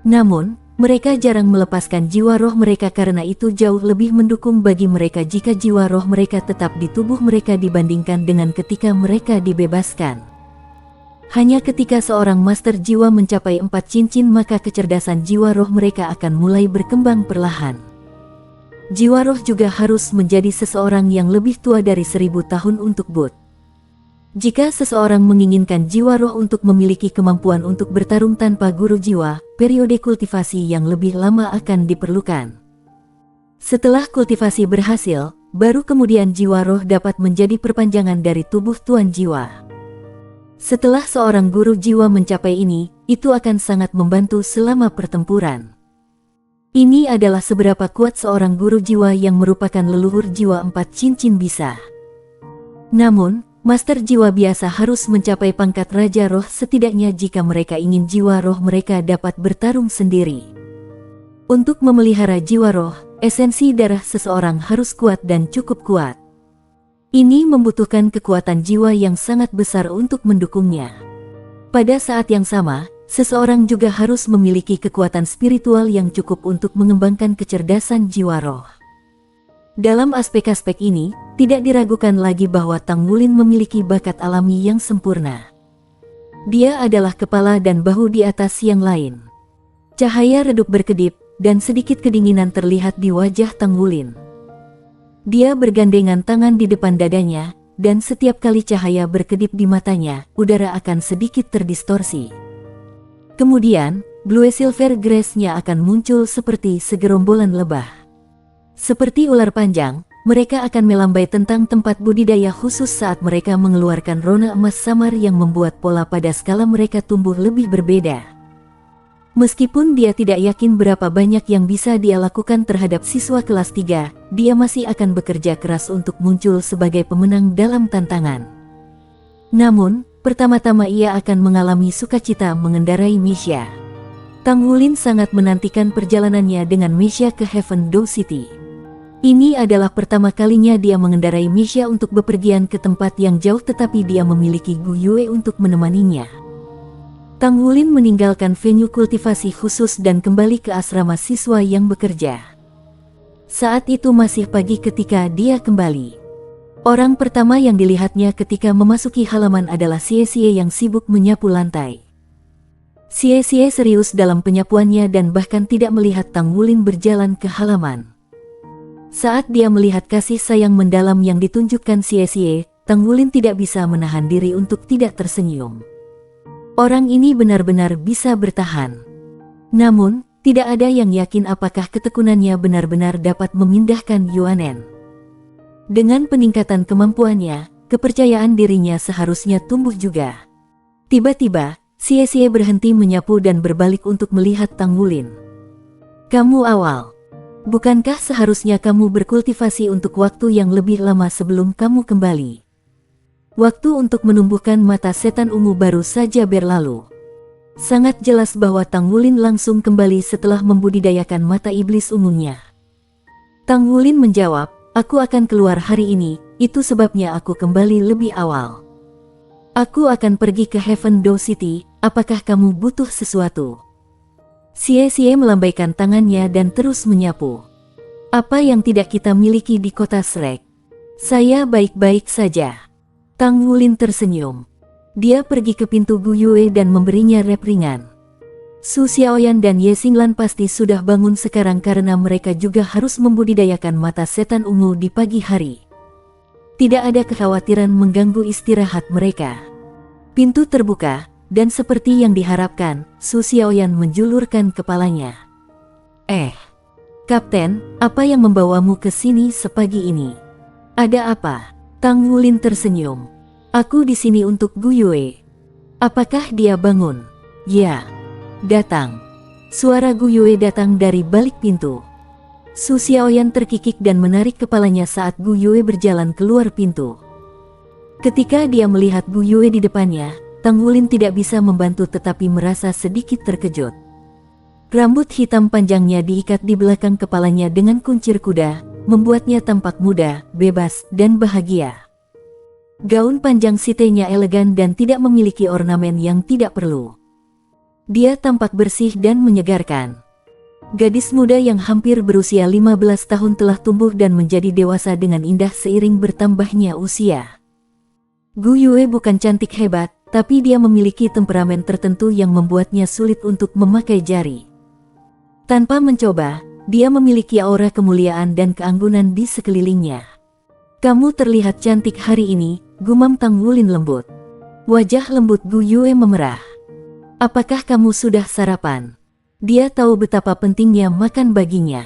Namun, mereka jarang melepaskan jiwa roh mereka karena itu jauh lebih mendukung bagi mereka jika jiwa roh mereka tetap di tubuh mereka dibandingkan dengan ketika mereka dibebaskan. Hanya ketika seorang master jiwa mencapai 4 cincin maka kecerdasan jiwa roh mereka akan mulai berkembang perlahan. Jiwa roh juga harus menjadi seseorang yang lebih tua dari 1000 tahun untuk Buddha. Jika seseorang menginginkan jiwa roh untuk memiliki kemampuan untuk bertarung tanpa guru jiwa, periode kultivasi yang lebih lama akan diperlukan. Setelah kultivasi berhasil, baru kemudian jiwa roh dapat menjadi perpanjangan dari tubuh tuan jiwa. Setelah seorang guru jiwa mencapai ini, itu akan sangat membantu selama pertempuran. Ini adalah seberapa kuat seorang guru jiwa yang merupakan leluhur jiwa 4 cincin bisa. Namun, master jiwa biasa harus mencapai pangkat raja roh setidaknya jika mereka ingin jiwa roh mereka dapat bertarung sendiri. Untuk memelihara jiwa roh, esensi darah seseorang harus kuat dan cukup kuat. Ini membutuhkan kekuatan jiwa yang sangat besar untuk mendukungnya. Pada saat yang sama, seseorang juga harus memiliki kekuatan spiritual yang cukup untuk mengembangkan kecerdasan jiwa roh. Dalam aspek-aspek ini, tidak diragukan lagi bahwa Tang Wulin memiliki bakat alami yang sempurna. Dia adalah kepala dan bahu di atas yang lain. Cahaya redup berkedip, dan sedikit kedinginan terlihat di wajah Tang Wulin. Dia bergandengan tangan di depan dadanya, dan setiap kali cahaya berkedip di matanya, udara akan sedikit terdistorsi. Kemudian, blue silver grace-nya akan muncul seperti segerombolan lebah. Seperti ular panjang, mereka akan melambai tentang tempat budidaya khusus saat mereka mengeluarkan rona emas samar yang membuat pola pada skala mereka tumbuh lebih berbeda. Meskipun dia tidak yakin berapa banyak yang bisa dia lakukan terhadap siswa kelas 3, dia masih akan bekerja keras untuk muncul sebagai pemenang dalam tantangan. Namun, pertama-tama ia akan mengalami sukacita mengendarai Misha. Tang Wulin sangat menantikan perjalanannya dengan Misha ke Heaven Door City. Ini adalah pertama kalinya dia mengendarai Misha untuk bepergian ke tempat yang jauh tetapi dia memiliki Gu Yue untuk menemaninya. Tang Wulin meninggalkan venue kultivasi khusus dan kembali ke asrama siswa yang bekerja. Saat itu masih pagi ketika dia kembali. Orang pertama yang dilihatnya ketika memasuki halaman adalah Xie Xie yang sibuk menyapu lantai. Xie Xie serius dalam penyapuannya dan bahkan tidak melihat Tang Wulin berjalan ke halaman. Saat dia melihat kasih sayang mendalam yang ditunjukkan Xie Xie, Tang Wulin tidak bisa menahan diri untuk tidak tersenyum. Orang ini benar-benar bisa bertahan. Namun, tidak ada yang yakin apakah ketekunannya benar-benar dapat memindahkan Yuanen. Dengan peningkatan kemampuannya, kepercayaan dirinya seharusnya tumbuh juga. Tiba-tiba, Xie Xie berhenti menyapu dan berbalik untuk melihat Tang Wulin. Kamu awal. Bukankah seharusnya kamu berkultivasi untuk waktu yang lebih lama sebelum kamu kembali? Waktu untuk menumbuhkan mata setan ungu baru saja berlalu. Sangat jelas bahwa Tang Wulin langsung kembali setelah membudidayakan mata iblis ungunya. Tang Wulin menjawab, aku akan keluar hari ini, itu sebabnya aku kembali lebih awal. Aku akan pergi ke Heaven Door City, apakah kamu butuh sesuatu? Xie Xie melambaikan tangannya dan terus menyapu. Apa yang tidak kita miliki di kota Shrek? Saya baik-baik saja. Tang Wulin tersenyum. Dia pergi ke pintu Gu Yue dan memberinya rep ringan. Su Xiaoyan dan Ye Xinglan pasti sudah bangun sekarang karena mereka juga harus membudidayakan mata setan ungu di pagi hari. Tidak ada kekhawatiran mengganggu istirahat mereka. Pintu terbuka, dan seperti yang diharapkan, Su Xiaoyan menjulurkan kepalanya. Kapten, apa yang membawamu ke sini sepagi ini? Ada apa? Tang Wulin tersenyum. Aku di sini untuk Gu Yue. Apakah dia bangun? Ya. Datang. Suara Gu Yue datang dari balik pintu. Su Xiaoyan terkikik dan menarik kepalanya saat Gu Yue berjalan keluar pintu. Ketika dia melihat Gu Yue di depannya, Tang Wulin tidak bisa membantu tetapi merasa sedikit terkejut. Rambut hitam panjangnya diikat di belakang kepalanya dengan kuncir kuda, membuatnya tampak muda, bebas, dan bahagia. Gaun panjang sitenya elegan dan tidak memiliki ornamen yang tidak perlu. Dia tampak bersih dan menyegarkan. Gadis muda yang hampir berusia 15 tahun telah tumbuh dan menjadi dewasa dengan indah seiring bertambahnya usia. Gu Yue bukan cantik hebat, tapi dia memiliki temperamen tertentu yang membuatnya sulit untuk memakai jari. Tanpa mencoba, dia memiliki aura kemuliaan dan keanggunan di sekelilingnya. "Kamu terlihat cantik hari ini," gumam Tang Wulin lembut. Wajah lembut Gu Yue memerah. "Apakah kamu sudah sarapan?" Dia tahu betapa pentingnya makan baginya.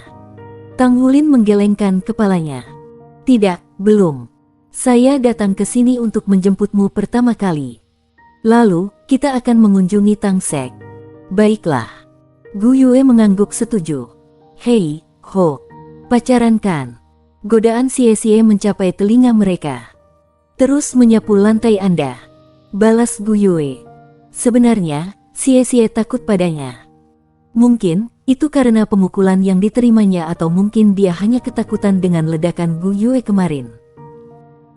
Tang Wulin menggelengkan kepalanya. "Tidak, belum. Saya datang ke sini untuk menjemputmu pertama kali. Lalu, kita akan mengunjungi Tang Sek." "Baiklah." Gu Yue mengangguk setuju. "Hei, Ho. Pacaran kan?" Godaan sia-sia mencapai telinga mereka. "Terus menyapu lantai Anda," balas Gu Yue. Sebenarnya, sia-sia takut padanya. Mungkin, itu karena pemukulan yang diterimanya atau mungkin dia hanya ketakutan dengan ledakan Gu Yue kemarin.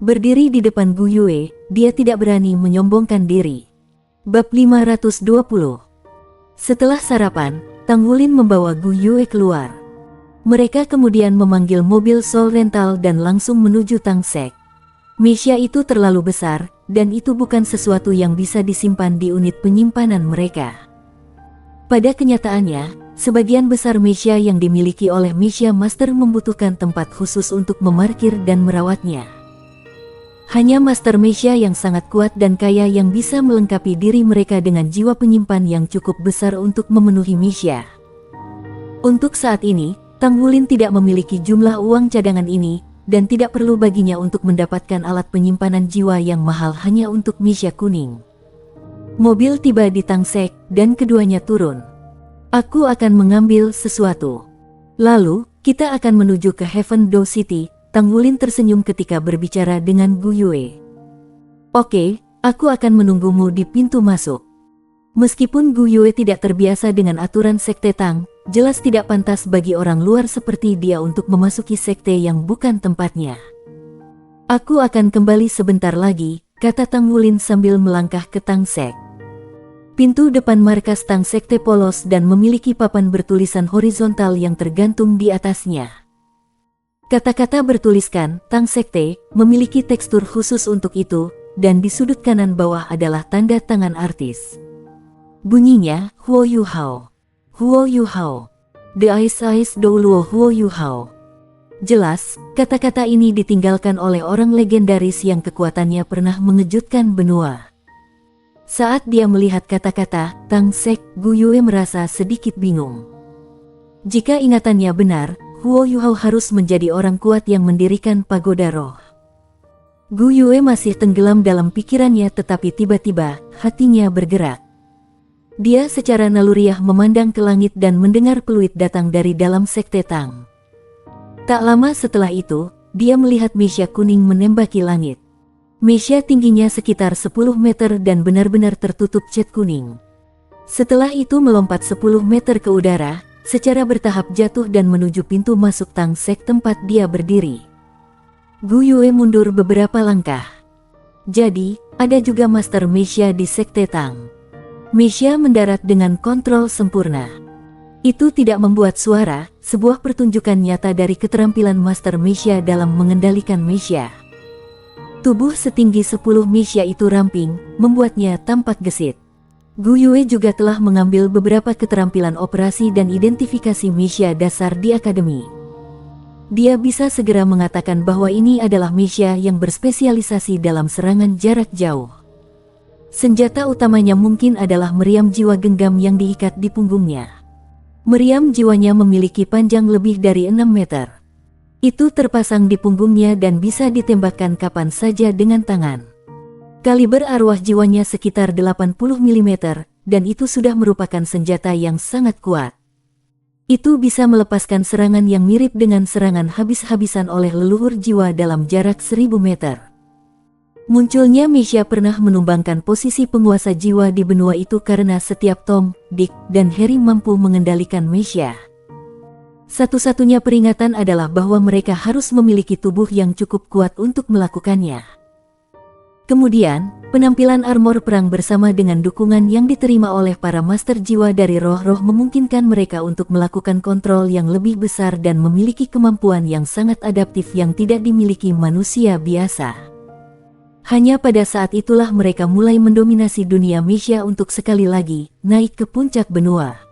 Berdiri di depan Gu Yue, dia tidak berani menyombongkan diri. Bab 520. Setelah sarapan, Tang Wulin membawa Gu Yue keluar. Mereka kemudian memanggil mobil Soul Rental dan langsung menuju Tang Sek. Mesia itu terlalu besar, dan itu bukan sesuatu yang bisa disimpan di unit penyimpanan mereka. Pada kenyataannya, sebagian besar mesia yang dimiliki oleh Mesia Master membutuhkan tempat khusus untuk memarkir dan merawatnya. Hanya Master Mesia yang sangat kuat dan kaya yang bisa melengkapi diri mereka dengan jiwa penyimpan yang cukup besar untuk memenuhi Mesia. Untuk saat ini, Tang Wulin tidak memiliki jumlah uang cadangan ini, dan tidak perlu baginya untuk mendapatkan alat penyimpanan jiwa yang mahal hanya untuk Mesia kuning. Mobil tiba di Tang Sek, dan keduanya turun. "Aku akan mengambil sesuatu. Lalu, kita akan menuju ke Heaven Door City." Tang Wulin tersenyum ketika berbicara dengan Gu Yue. "Oke, aku akan menunggumu di pintu masuk." Meskipun Gu Yue tidak terbiasa dengan aturan sekte Tang, jelas tidak pantas bagi orang luar seperti dia untuk memasuki sekte yang bukan tempatnya. "Aku akan kembali sebentar lagi," kata Tang Wulin sambil melangkah ke Tang Sek. Pintu depan markas Tang Sekte polos dan memiliki papan bertulisan horizontal yang tergantung di atasnya. Kata-kata bertuliskan Tang Sekte memiliki tekstur khusus untuk itu, dan di sudut kanan bawah adalah tanda tangan artis. Bunyinya, Huo Yu Hao. Huo Yu Hao. The Ice Doulo Huo Yu Hao. Jelas, kata-kata ini ditinggalkan oleh orang legendaris yang kekuatannya pernah mengejutkan benua. Saat dia melihat kata-kata Tang Sek, Gu Yue merasa sedikit bingung. Jika ingatannya benar, Huo Yu Hao harus menjadi orang kuat yang mendirikan pagoda roh. Gu Yue masih tenggelam dalam pikirannya, tetapi tiba-tiba hatinya bergerak. Dia secara naluriah memandang ke langit dan mendengar peluit datang dari dalam sekte Tang. Tak lama setelah itu, dia melihat mesia kuning menembaki langit. Mesia tingginya sekitar 10 meter dan benar-benar tertutup cat kuning. Setelah itu melompat 10 meter ke udara, secara bertahap jatuh dan menuju pintu masuk Tang Sek tempat dia berdiri. Gu Yue mundur beberapa langkah. Jadi, ada juga Master Mesia di sekte Tang. Mesia mendarat dengan kontrol sempurna. Itu tidak membuat suara, sebuah pertunjukan nyata dari keterampilan Master Mesia dalam mengendalikan Mesia. Tubuh setinggi 10 Mesia itu ramping, membuatnya tampak gesit. Gu Yue juga telah mengambil beberapa keterampilan operasi dan identifikasi Mesia dasar di akademi. Dia bisa segera mengatakan bahwa ini adalah Mesia yang berspesialisasi dalam serangan jarak jauh. Senjata utamanya mungkin adalah meriam jiwa genggam yang diikat di punggungnya. Meriam jiwanya memiliki panjang lebih dari 6 meter. Itu terpasang di punggungnya dan bisa ditembakkan kapan saja dengan tangan. Kaliber arwah jiwanya sekitar 80 mm, dan itu sudah merupakan senjata yang sangat kuat. Itu bisa melepaskan serangan yang mirip dengan serangan habis-habisan oleh leluhur jiwa dalam jarak 1000 meter. Munculnya Mesia pernah menumbangkan posisi penguasa jiwa di benua itu karena setiap Tom, Dick, dan Harry mampu mengendalikan Mesia. Satu-satunya peringatan adalah bahwa mereka harus memiliki tubuh yang cukup kuat untuk melakukannya. Kemudian, penampilan armor perang bersama dengan dukungan yang diterima oleh para master jiwa dari roh-roh memungkinkan mereka untuk melakukan kontrol yang lebih besar dan memiliki kemampuan yang sangat adaptif yang tidak dimiliki manusia biasa. Hanya pada saat itulah mereka mulai mendominasi dunia Mesia untuk sekali lagi naik ke puncak benua.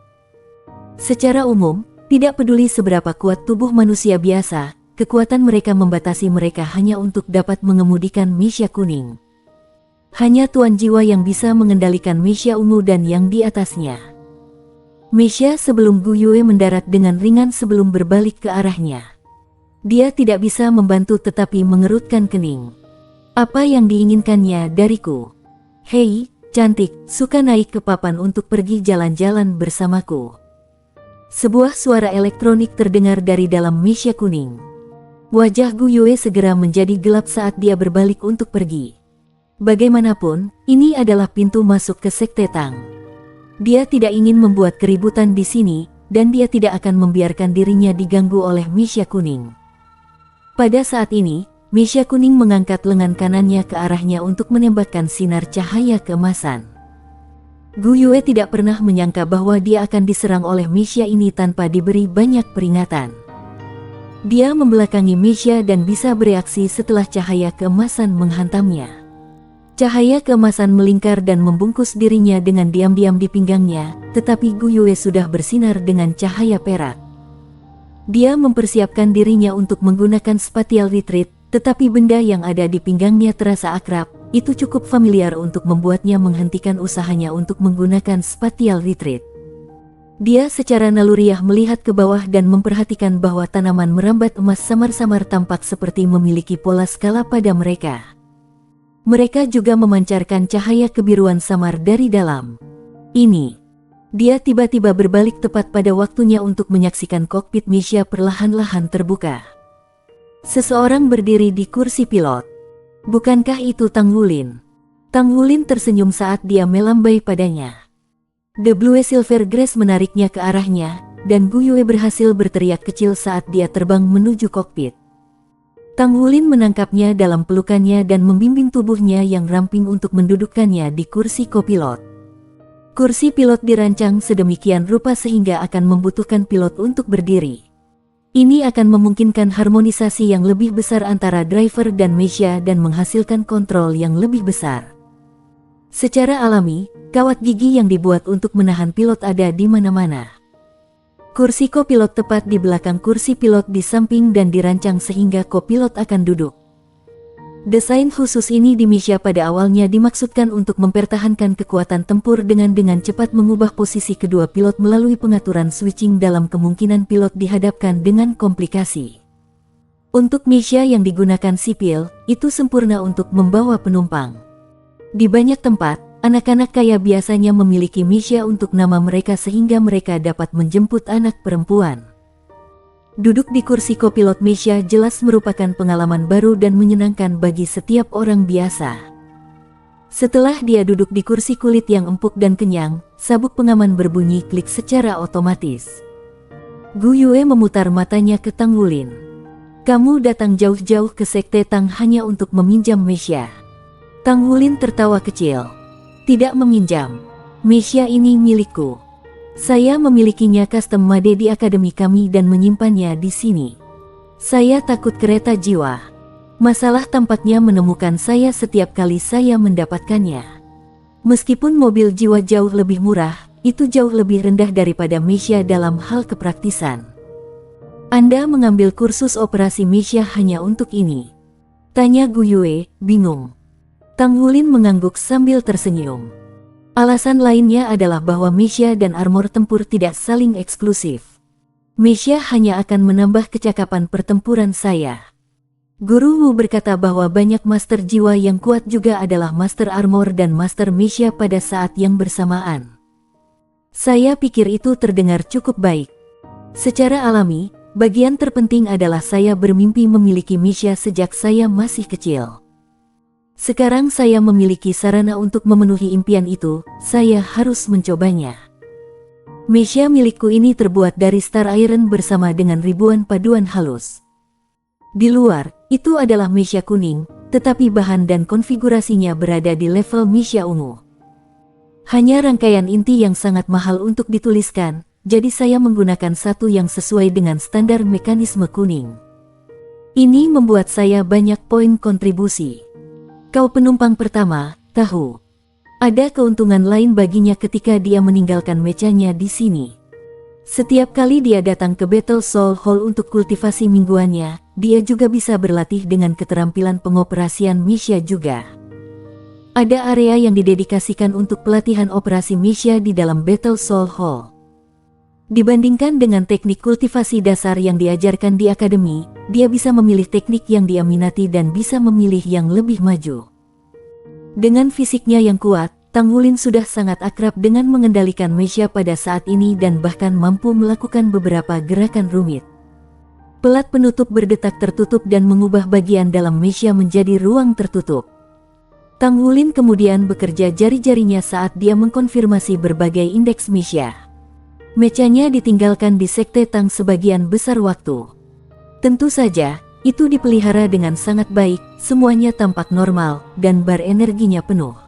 Secara umum, tidak peduli seberapa kuat tubuh manusia biasa, kekuatan mereka membatasi mereka hanya untuk dapat mengemudikan Mesia kuning. Hanya tuan jiwa yang bisa mengendalikan Mesia ungu dan yang di atasnya. Mesia sebelum Gu Yue mendarat dengan ringan sebelum berbalik ke arahnya. Dia tidak bisa membantu tetapi mengerutkan kening. Apa yang diinginkannya dariku? Hei, cantik, suka naik ke papan untuk pergi jalan-jalan bersamaku. Sebuah suara elektronik terdengar dari dalam Mesia kuning. Wajah Gu Yue segera menjadi gelap saat dia berbalik untuk pergi. Bagaimanapun, ini adalah pintu masuk ke Sekte Tang. Dia tidak ingin membuat keributan di sini, dan dia tidak akan membiarkan dirinya diganggu oleh Mesia kuning. Pada saat ini, Mesia kuning mengangkat lengan kanannya ke arahnya untuk menembakkan sinar cahaya keemasan. Gu Yue tidak pernah menyangka bahwa dia akan diserang oleh Mesia ini tanpa diberi banyak peringatan. Dia membelakangi Mesia dan bisa bereaksi setelah cahaya keemasan menghantamnya. Cahaya keemasan melingkar dan membungkus dirinya dengan diam-diam di pinggangnya, tetapi Gu Yue sudah bersinar dengan cahaya perak. Dia mempersiapkan dirinya untuk menggunakan spatial retreat, tetapi benda yang ada di pinggangnya terasa akrab, itu cukup familiar untuk membuatnya menghentikan usahanya untuk menggunakan spatial retreat. Dia secara naluriah melihat ke bawah dan memperhatikan bahwa tanaman merambat emas samar-samar tampak seperti memiliki pola skala pada mereka. Mereka juga memancarkan cahaya kebiruan samar dari dalam. Dia tiba-tiba berbalik tepat pada waktunya untuk menyaksikan kokpit Mesia perlahan-lahan terbuka. Seseorang berdiri di kursi pilot. Bukankah itu Tang Wulin? Tang Wulin tersenyum saat dia melambai padanya. The Blue Silver Grace menariknya ke arahnya, dan Gu Yue berhasil berteriak kecil saat dia terbang menuju kokpit. Tang Wulin menangkapnya dalam pelukannya dan membimbing tubuhnya yang ramping untuk mendudukkannya di kursi kopilot. Kursi pilot dirancang sedemikian rupa sehingga akan membutuhkan pilot untuk berdiri. Ini akan memungkinkan harmonisasi yang lebih besar antara driver dan Mesia dan menghasilkan kontrol yang lebih besar. Secara alami, kawat gigi yang dibuat untuk menahan pilot ada di mana-mana. Kursi kopilot tepat di belakang kursi pilot di samping dan dirancang sehingga kopilot akan duduk. Desain khusus ini di Mesia pada awalnya dimaksudkan untuk mempertahankan kekuatan tempur dengan cepat mengubah posisi kedua pilot melalui pengaturan switching dalam kemungkinan pilot dihadapkan dengan komplikasi. Untuk Mesia yang digunakan sipil, itu sempurna untuk membawa penumpang. Di banyak tempat, anak-anak kaya biasanya memiliki Mesia untuk nama mereka sehingga mereka dapat menjemput anak perempuan. Duduk di kursi kopilot Mesia jelas merupakan pengalaman baru dan menyenangkan bagi setiap orang biasa. Setelah dia duduk di kursi kulit yang empuk dan kenyang, sabuk pengaman berbunyi klik secara otomatis. Gu Yue memutar matanya ke Tang Wulin. Kamu datang jauh-jauh ke Sekte Tang hanya untuk meminjam Mesia. Tang Wulin tertawa kecil. Tidak meminjam. Mesia ini milikku. Saya memilikinya custom made di akademi kami dan menyimpannya di sini. Saya takut kereta jiwa. Masalah tampaknya menemukan saya setiap kali saya mendapatkannya. Meskipun mobil jiwa jauh lebih murah, itu jauh lebih rendah daripada Mesia dalam hal kepraktisan. Anda mengambil kursus operasi Mesia hanya untuk ini? Tanya Gu Yue, bingung. Tang Wulin mengangguk sambil tersenyum. Alasan lainnya adalah bahwa Mesia dan armor tempur tidak saling eksklusif. Mesia hanya akan menambah kecakapan pertempuran saya. Guru Wu berkata bahwa banyak master jiwa yang kuat juga adalah master armor dan master Mesia pada saat yang bersamaan. Saya pikir itu terdengar cukup baik. Secara alami, bagian terpenting adalah saya bermimpi memiliki Mesia sejak saya masih kecil. Sekarang saya memiliki sarana untuk memenuhi impian itu, saya harus mencobanya. Mesia milikku ini terbuat dari star iron bersama dengan ribuan paduan halus. Di luar, itu adalah Mesia kuning, tetapi bahan dan konfigurasinya berada di level Mesia ungu. Hanya rangkaian inti yang sangat mahal untuk dituliskan, jadi saya menggunakan satu yang sesuai dengan standar mekanisme kuning. Ini membuat saya banyak poin kontribusi. Kau penumpang pertama, tahu. Ada keuntungan lain baginya ketika dia meninggalkan mechanya di sini. Setiap kali dia datang ke Battle Soul Hall untuk kultivasi mingguannya, dia juga bisa berlatih dengan keterampilan pengoperasian mecha juga. Ada area yang didedikasikan untuk pelatihan operasi mecha di dalam Battle Soul Hall. Dibandingkan dengan teknik kultivasi dasar yang diajarkan di akademi, dia bisa memilih teknik yang dia minati dan bisa memilih yang lebih maju. Dengan fisiknya yang kuat, Tang Wulin sudah sangat akrab dengan mengendalikan mecha pada saat ini dan bahkan mampu melakukan beberapa gerakan rumit. Pelat penutup berdetak tertutup dan mengubah bagian dalam mecha menjadi ruang tertutup. Tang Wulin kemudian bekerja jari-jarinya saat dia mengkonfirmasi berbagai indeks mecha. Mechanya ditinggalkan di Sekte Tang sebagian besar waktu. Tentu saja, itu dipelihara dengan sangat baik, semuanya tampak normal, dan bar energinya penuh.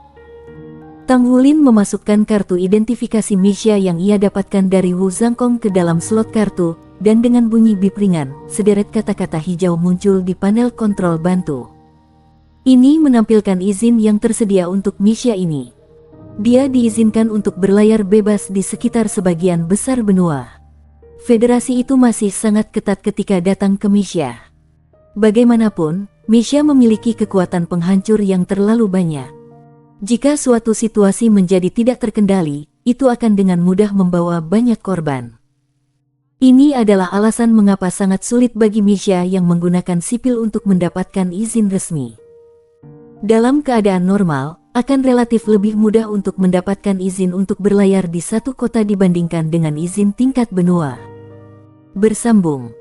Tang Wulin memasukkan kartu identifikasi mecha yang ia dapatkan dari Wu Zhangkong ke dalam slot kartu, dan dengan bunyi bip ringan, sederet kata-kata hijau muncul di panel kontrol bantu. Ini menampilkan izin yang tersedia untuk mecha ini. Dia diizinkan untuk berlayar bebas di sekitar sebagian besar benua. Federasi itu masih sangat ketat ketika datang ke mecha. Bagaimanapun, mecha memiliki kekuatan penghancur yang terlalu banyak. Jika suatu situasi menjadi tidak terkendali, itu akan dengan mudah membawa banyak korban. Ini adalah alasan mengapa sangat sulit bagi mecha yang menggunakan sipil untuk mendapatkan izin resmi. Dalam keadaan normal, akan relatif lebih mudah untuk mendapatkan izin untuk berlayar di satu kota dibandingkan dengan izin tingkat benua. Bersambung.